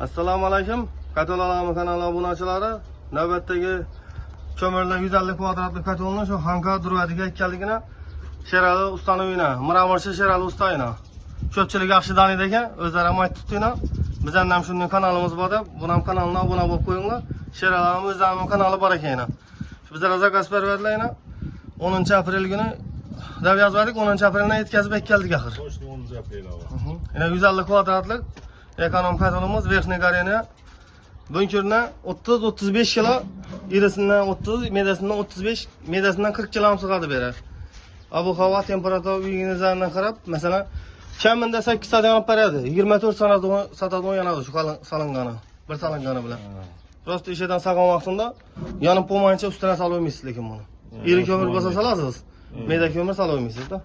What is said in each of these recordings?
Assalomu alaykum. Katalolarimiz kanali obunachilari. Navbatdagi ko'mirli 150 kvadratlik katolni shu Hanka duradiga ekanligini Sherali ustanovina, Miramirchi Sherali ustayina. Ko'pchilik yaxshi taniydi ekan, o'zlari ham aytibdina. Bizdan ham shunday kanalimiz bor deb, buni ham kanalga obuna bo'lib qo'yinglar. Sheralining o'zining kanali bor ekan. Bizlar zakaz beradilar. 10-aprel kuni deb yozdik, 10-apreldan yetkazib keldik axir. 10-aprel ava. Yana 150 kvadratlik ekonom katolimiz Verxniy Gareniya. Bunkerdan 30-35 kilo, irisinden 30, medasinden 35, medasinden 40 kilo sig'adi beradi. Bu havo temperatura uyingizdan qarab, masalan, kamida 8 soat yonib beradi. 24 soat yanadi shu salingani, bir salingani bilan. Prosta ishidan saqon vaqtida yonib bo'lmayincha ustidan solib qo'ymaysiz lekin buni. Iri ko'mir bo'lsa solasiz, meda ko'mir solib qo'ymaysiz-da.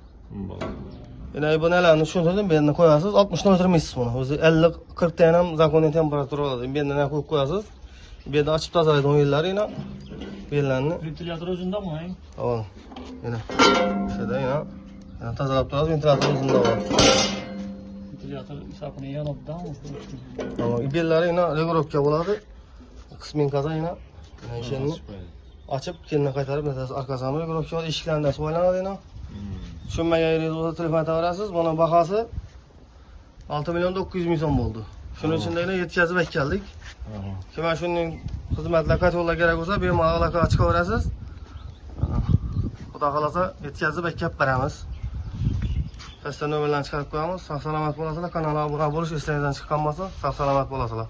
Yana bu nelarni tushuntirdim, bu yerni qo'yasiz, 60 dan o'tirmaysiz buni. O'zi 50-40 ta ham zakoniy temperatura oladi. Bu yerdan qo'yib qo'yasiz. Bu yerda ochib tozalaydi o'yinlarini. Bu yerlarni Ventilyator o'zindami? Avval. Yana. Shunda yana tozalab turadi, ventilyator o'zida bor. Ventilyator sapini yonibdami? Tamam, bu yerlari yana regulovka bo'ladi. Qisminkaza yana ishini ochib, keyin qaytarib, masalan, arkasini regulovka bo'ladi, eshiklardan so'ylanadi yana. Tushunmagan bo'lsa telefon qilaverasiz. Buni bahosi 6.900.000 so'm bo'ldi. Shuning uchun deylar yetkazib keldik. Kim mana shunday xizmatlar katollar kerak bo'lsa, bemalol aloqa chiqaverasiz. Xudo xolasa yetkazib kelib beramiz. Pastdan nomerlarni chiqarib qo'yamiz. Sog' salomat bo'lasizlar. Kanalga obuna bo'lish eslangizdan chiqqan bo'lsa, sog' salomat bo'lasizlar.